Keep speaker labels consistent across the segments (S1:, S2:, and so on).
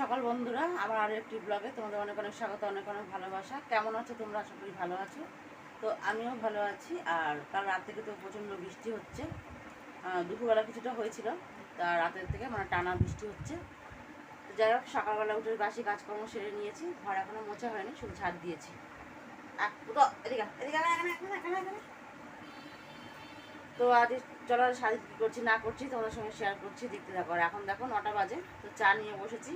S1: সকাল বন্ধুরা, আমার আরও একটি ব্লগে তোমাদের অনেক অনেক স্বাগত, অনেক অনেক ভালোবাসা। কেমন আছো তোমরা? আশা করি ভালো আছো। তো আমিও ভালো আছি। আর কাল রাত থেকে তো প্রচণ্ড বৃষ্টি হচ্ছে। দুপুরবেলা কিছুটা হয়েছিল, তা রাতের থেকে মানে টানা বৃষ্টি হচ্ছে। তো যাই হোক, সকালবেলা উঠে বাসি কাজকর্ম সেরে নিয়েছি। ঘর এখনও মোছা হয়নি, শুধু ঝাড় দিয়েছি। তো আজ চলো শাড়ি কী করছি না করছি তোমাদের সঙ্গে শেয়ার করছি, দেখতে থাকো। আর এখন দেখো 9টা বাজে, তো চা নিয়ে বসেছি।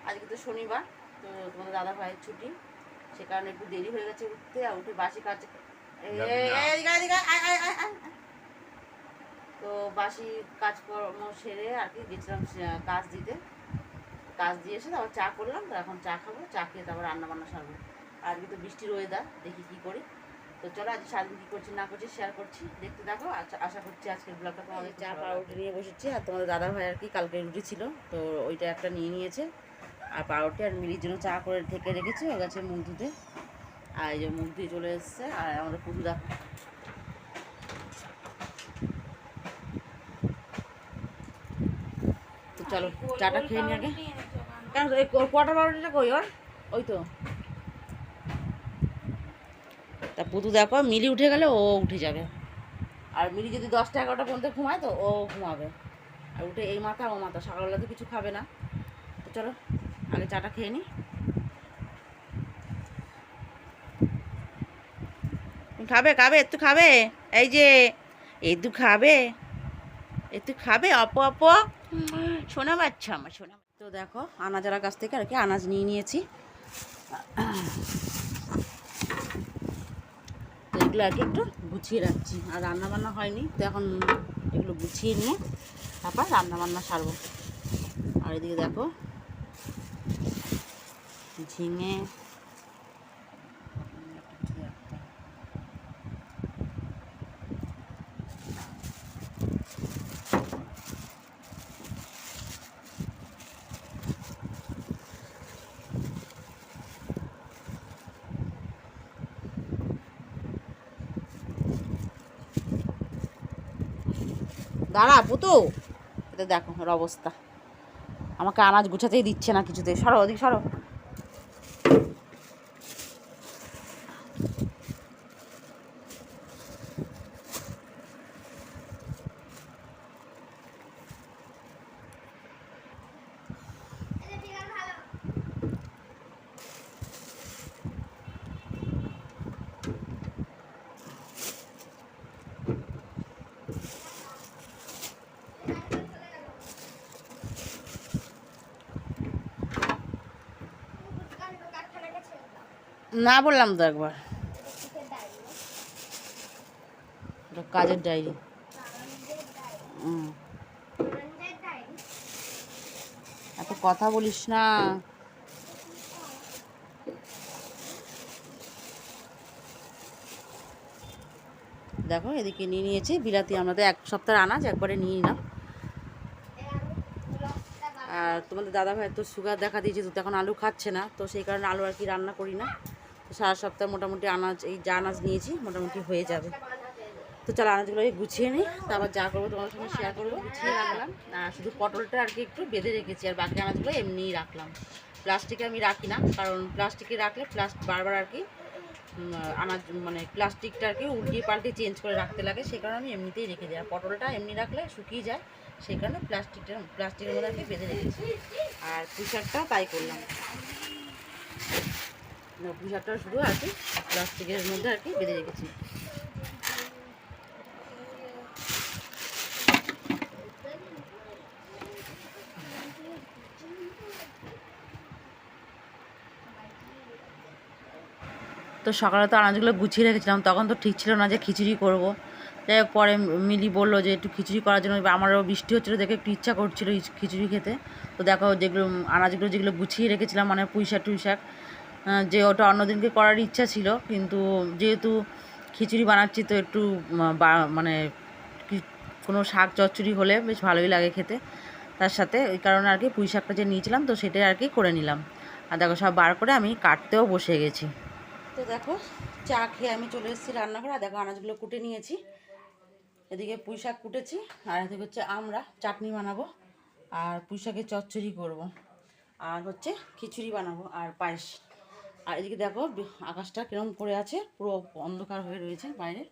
S1: আজকে তো শনিবার, তো তোমাদের দাদা ভাইয়ের ছুটি, সে কারণে একটু দেরি হয়ে গেছে উঠতে। আর উঠে বাসি কাজ, তো বাসি কাজকর্ম সেরে আর কি গেছিলাম কাজ দিতে। কাজ দিয়ে এসে তারপর চা করলাম। তো এখন চা খাবো, চা খেয়ে তারপর রান্না বান্না সারবো। আজকে তো বৃষ্টির ওয়েদার, দেখি কী করি। তো চলো আজ সারাদিন কী করছি না করছি শেয়ার করছি, দেখতে থাকো। আচ্ছা, আশা করছি আজকের ব্লগটা তোমাদের চা পাউরুটি নিয়ে বসেছি। আর তোমাদের দাদা ভাই আর কি কালকে রুটি ছিল, তো ওইটা একটা নিয়ে নিয়েছে। আর পাউরুটি আর মিলির জন্য চা করে ঢেকে রেখেছে, ও গেছে মুখ ধুতে। আর এই যে মুখ ধুয়ে চলে এসছে। আর আমাদের পুজো দেখো, তো চলো চাটা খেয়ে নি আগে। কেন কটা পাউরুটিটা কই ওর? ওই তো তা পুতু দেখো, মিলি উঠে গেলে ও উঠে যাবে। আর মিলি যদি 10টা 11টা পর্যন্ত ঘুমায় তো ও ঘুমাবে। আর উঠে এই মাথা ও মাথা, সকালবেলা তো কিছু খাবে না। তো চলো আগে চাটা খেয়ে নিই। খাবে খাবে একটু খাবে, এই যে একটু খাবে, একটু খাবে। অপো অপো শোনা বাচ্চা আমার, শোনা। তো দেখো আনাজার কাছ থেকে আর কি আনাজ নিয়ে নিয়েছি। তো এগুলো আর কি একটু গুছিয়ে রাখছি। আর রান্না বান্না হয়নি, তো এখন এগুলো গুছিয়ে নিয়ে তারপর রান্না বান্না সারবো। আর এদিকে দেখো ঝিঙে, দাঁড়া পুতু, এটা দেখো ওর অবস্থা। আমাকে আনাজ গুছাতেই দিচ্ছে না কিছুতে। সরো ওদিকে সরো। না বললাম তো একবার, কাজের ডায়েরি। এত কথা বলিস না। দেখো এদিকে নিয়ে নিয়েছি বিলাতি। আমরা তো 1 সপ্তাহের আনাজ একবারে নিয়ে নিলাম। আর তোমাদের দাদা ভাই তো সুগার দেখা দিয়েছে, তো এখন আলু খাচ্ছে না, তো সেই কারণে আলু আর কি রান্না করি না। তো সারা সপ্তাহ মোটামুটি আনাজ, এই যা আনাজ নিয়েছি মোটামুটি হয়ে যাবে। তো চলো আনাজগুলোকে গুছিয়ে নিই, তারপর যা করবো তোমাদের সঙ্গে শেয়ার করবো। গুছিয়ে রাখলাম, আর শুধু পটলটা আর কি একটু বেঁধে রেখেছি, আর বাকি আনাজগুলো এমনিই রাখলাম। প্লাস্টিকে আমি রাখি না, কারণ প্লাস্টিকে রাখলে বারবার আর কি আনাজ মানে প্লাস্টিকটা আর কি উল্টিয়ে পাল্টে চেঞ্জ করে রাখতে লাগে, সেই কারণে আমি এমনিতেই রেখে দিই। আর পটলটা এমনি রাখলে শুকিয়ে যায়, সেই কারণে প্লাস্টিকের মধ্যে আর কি বেঁধে রেখেছি। আর পুঁইশাকটাও তাই করলাম, পুঁইশাকটা শুধু আর কি প্লাস্টিকের মধ্যে আর কি বেঁধে রেখেছি। তো সকালে তো আনাজগুলো গুছিয়ে রেখেছিলাম, তখন তো ঠিক ছিল না যে খিচুড়ি করব। যাই হোক, পরে মিলি বললো যে একটু খিচুড়ি করার জন্য। আমারও বৃষ্টি হচ্ছিলো দেখে একটু ইচ্ছা করছিলো খিচুড়ি খেতে। তো দেখো যেগুলো আনাজগুলো যেগুলো গুছিয়ে রেখেছিলাম, মানে পুঁইশাক টুইশাক, যে ওটা অন্যদিনকে করার ইচ্ছা ছিল, কিন্তু যেহেতু খিচুড়ি বানাচ্ছি তো একটু মানে কোনো শাক চচ্চড়ি হলে বেশ ভালোই লাগে খেতে। তার সাথে ওই কারণে আর কি পুঁইশাকটা যে নিয়েছিলাম, তো সেটাই আর কি করে নিলাম। আর দেখো সব বার করে আমি কাটতেও বসে গেছি। তো দেখো চা খেয়ে আমি চলে এসেছি রান্নাঘরে। আর দেখো আনাজগুলো কুটে নিয়েছি, এদিকে পুঁইশাক কুটেছি, আর এদিকে হচ্ছে আমরা চাটনি বানাবো আর পুঁইশাকের চচ্চড়ি করবো। আর হচ্ছে খিচুড়ি বানাবো আর পায়েস। আর এদিকে দেখো আকাশটা কিরকম করে আছে, পুরো অন্ধকার হয়ে রয়েছে বাইরে।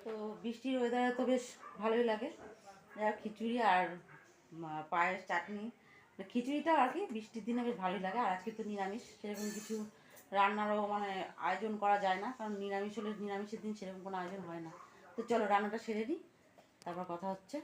S1: তো বৃষ্টির ওয়েদারে তো বেশ ভালোই লাগে, যা খিচুড়ি আর পায়েস চাটনি। খিচুড়িটা আর কি বৃষ্টির দিনে বেশ ভালোই লাগে। আর আজকে তো নিরামিষ, সেরকম কিছু রান্নারও মানে আয়োজন করা যায় না, কারণ নিরামিষ হলে নিরামিষের দিন সেরকম কোনো আয়োজন হয় না। তো চলো রান্নাটা সেরে দিই, তারপর কথা হচ্ছে।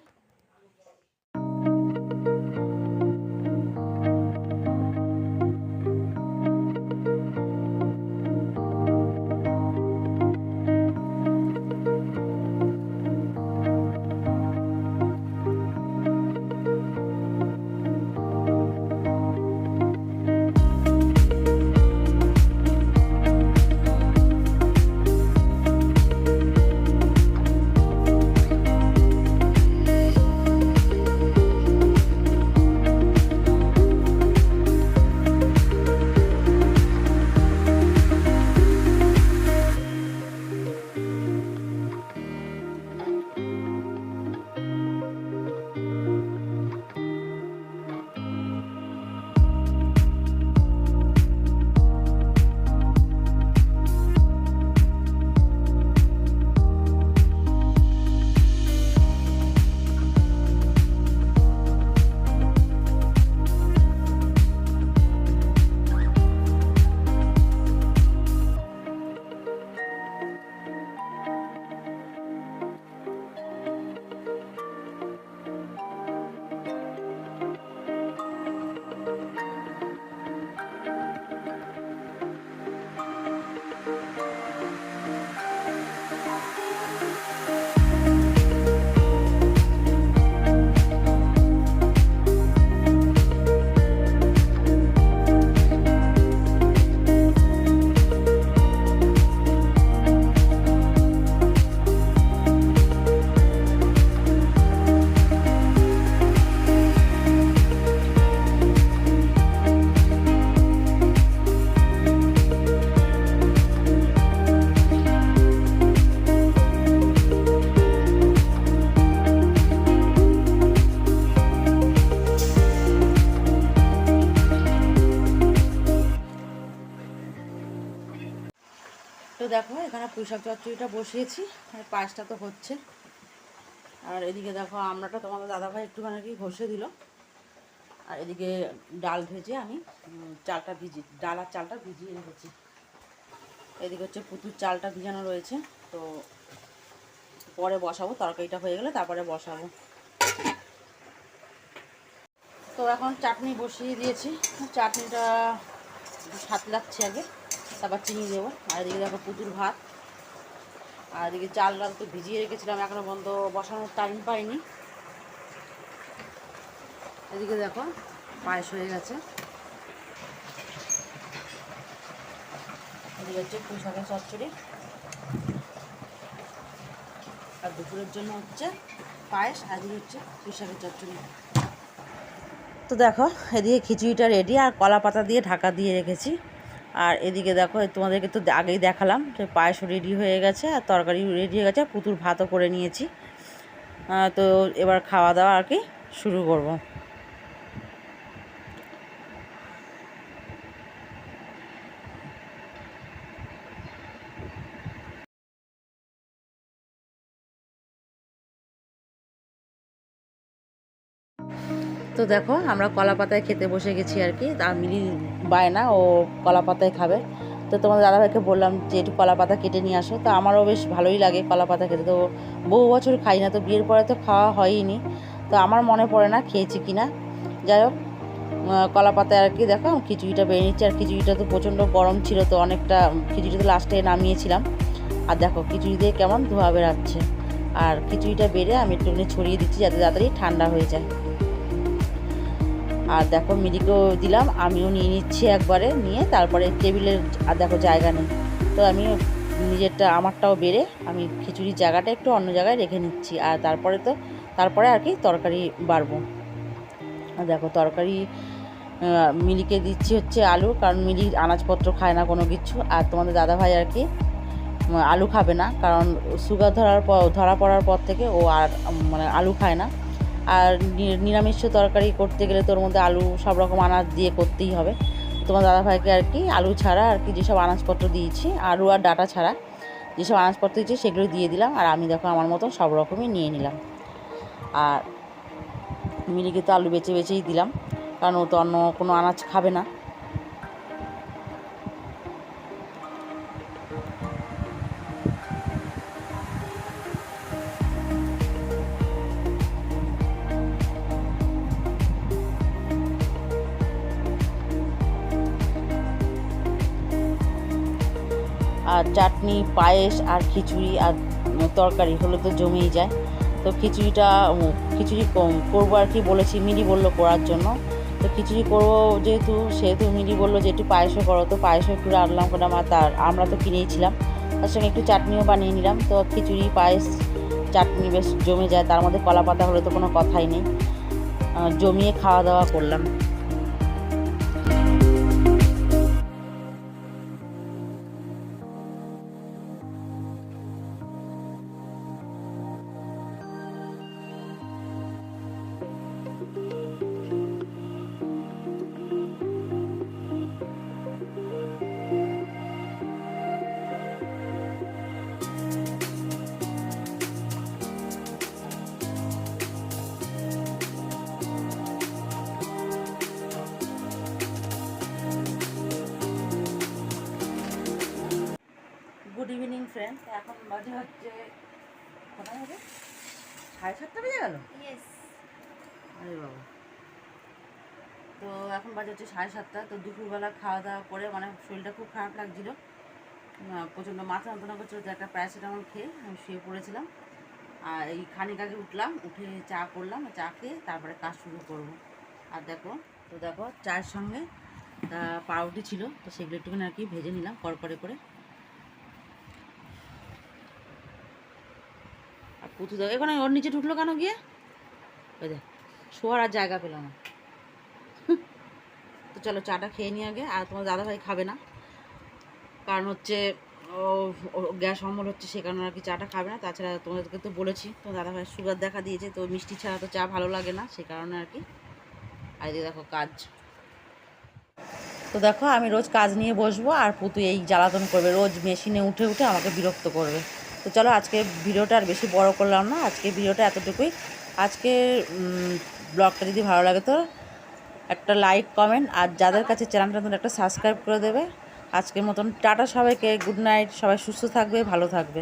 S1: তো দেখো এখানে পুঁইশাক চচ্চড়িটা বসিয়েছি, আর পায়েসটা তো হচ্ছে। আর এদিকে দেখো আমরাটা তোমাদের দাদাভাই একটুখানি কি ঘষে দিল। আর এদিকে ডাল ভেজে আমি ডাল আর চালটা ভিজিয়ে রেখেছি। এদিকে হচ্ছে পুতুর চালটা ভিজানো রয়েছে, তো পরে বসাবো, তরকারিটা হয়ে গেলে তারপরে বসাবো। তো এখন চাটনি বসিয়ে দিয়েছি, চাটনিটা সাঁতলাচ্ছি আগে, তারপর চিনি দেবো। আর এদিকে দেখো পুতুর ভাত, আর এদিকে চাল ডাল তো ভিজিয়ে রেখেছিলাম, এখনও বন্ধ বসানোর টাইম পাইনি। এদিকে দেখো পায়েস হয়ে গেছে। এদিকে হচ্ছে পুঁইশাকের চচ্চড়ি, আর দুপুরের জন্য হচ্ছে পায়েস, আর এদিকে হচ্ছে পুঁইশাকের চচ্চড়ি। তো দেখো এদিকে খিচুড়িটা রেডি, আর কলা পাতা দিয়ে ঢাকা দিয়ে রেখেছি। আর এদিকে দেখো তোমাদেরকে তো আগেই দেখালাম যে পায়েসও রেডি হয়ে গেছে, আর তরকারি রেডি হয়ে গেছে, পুতুর ভাতও করে নিয়েছি। তো এবার খাওয়া দাওয়া আর কি শুরু করব। তো দেখো আমরা কলা পাতায় খেতে বসে গেছি আর কি। আর মিলি বায়না ও কলা পাতায় খাবে, তো তোমাদের দাদাভাইকে বললাম যে একটু কলা পাতা কেটে নিয়ে আসো। তো আমারও বেশ ভালোই লাগে কলা পাতা খেতে, তো বহু বছর খাই না, তো বিয়ের পরে তো খাওয়া হয়নি, তো আমার মনে পড়ে না খেয়েছি কিনা। যাই হোক কলা পাতায় আর কি দেখো খিচুড়িটা বেড়ে নিচ্ছি। আর খিচুড়িটা তো প্রচণ্ড গরম ছিল, তো অনেকটা খিচুড়ি তো লাস্টে নামিয়েছিলাম। আর দেখো খিচুড়ি দিয়ে কেমন ধোয়া বেরাচ্ছে। আর খিচুড়িটা বেড়ে আমি একটুখানি ছড়িয়ে দিচ্ছি যাতে তাড়াতাড়ি ঠান্ডা হয়ে যায়। আর দেখো মিলিকেও দিলাম, আমিও নিয়ে নিচ্ছি একবারে, নিয়ে তারপরে টেবিলের আর দেখো জায়গা নেই, তো আমি নিজেরটা আমারটাও বেড়ে আমি খিচুড়ির জায়গাটা একটু অন্য জায়গায় রেখে নিচ্ছি। আর তারপরে আর কি তরকারি বাড়বো। দেখো তরকারি মিলিকে দিচ্ছি হচ্ছে আলু, কারণ মিলি আনাজপত্র খায় না কোনো কিছু। আর তোমাদের দাদাভাই আর কি আলু খাবে না, কারণ সুগার ধরা পড়ার পর থেকে ও আর মানে আলু খায় না। আর নিরামিষ তরকারি করতে গেলে তোর মধ্যে আলু সব রকম আনাজ দিয়ে করতেই হবে। তোমার দাদাভাইকে আর কি আলু ছাড়া আর কি যেসব আনাজপত্র দিয়েছি, আলু আর ডাটা ছাড়া যেসব আনাজপত্র দিয়েছি সেগুলো দিয়ে দিলাম। আর আমি দেখো আমার মতন সব রকমই নিয়ে নিলাম। আর মিলিকে তো আলু বেছেই দিলাম, কারণ ও তো অন্য কোনো আনাজ খাবে না। আর চাটনি, পায়েস আর খিচুড়ি আর তরকারি হলে তো জমেই যায়। তো খিচুড়ি করবো আর কি বলেছি, মিলি বললো করার জন্য। তো খিচুড়ি করবো সেহেতু মিলি বললো যে একটু পায়েসও করো। তো পায়েসও একটু রান্নাম করলাম। আর আমরা তো কিনেইছিলাম, তার সঙ্গে একটু চাটনিও বানিয়ে নিলাম। তো খিচুড়ি, পায়েস, চাটনি বেশ জমে যায়। তার মধ্যে কলা পাতা হলে তো কোনো কথাই নেই। জমিয়ে খাওয়া দাওয়া করলাম। Good evening friend. এখন বাজে হচ্ছে কটা বাজে? 7:30 বেজে গেল। আরে বাবা, তো এখন বাজে হচ্ছে 7:30। তো দুপুরবেলা খাওয়া দাওয়া করে মানে শরীরটা খুব খারাপ লাগছিল, প্রচণ্ড মাথা যন্ত্রণা করছিল। তো একটা প্যারাসিটামল খেয়ে আমি শুয়ে পড়েছিলাম। আর এই খানিক আগে উঠলাম, উঠে চা করলাম, চা খেয়ে তারপরে কাজ শুরু করব। আর দেখো চায়ের সঙ্গে পাউরুটি ছিল, তো সেগুলো একটুখানি আর কি ভেজে নিলাম কড়কড়ে করে। আর পুঁথু দেখো এখানে ওর নিচে ঢুকলো কেন গিয়ে? ওই দেখ, শোয়ার আর জায়গা পেল না। তো চলো চাটা খেয়ে নিই আগে। আর তোমার দাদাভাই খাবে না, কারণ হচ্ছে ও গ্যাস অম্বল হচ্ছে, সে কারণে আর কি চাটা খাবে না। তাছাড়া তোমাদেরকে তো বলেছি তোমার দাদাভাই সুগার দেখা দিয়েছে, তো মিষ্টি ছাড়া তো চা ভালো লাগে না, সে কারণে আর কি। আর এই দেখো কাজ। তো দেখো আমি রোজ কাজ নিয়ে বসবো, আর পুতু এই জ্বালাতন করবে, রোজ মেশিনে উঠে উঠে আমাকে বিরক্ত করবে। তো চলো আজকে ভিডিওটা আর বেশি বড় করলাম না, আজকে ভিডিওটা এতটুকুই। আজকে ব্লগটা যদি ভালো লাগে তো একটা লাইক, কমেন্ট, আর যাদের কাছে চ্যানেলটা নতুন একটা সাবস্ক্রাইব করে দেবে। আজকের মতন টাটা সবাইকে, গুড নাইট। সবাই সুস্থ থাকবে, ভালো থাকবে।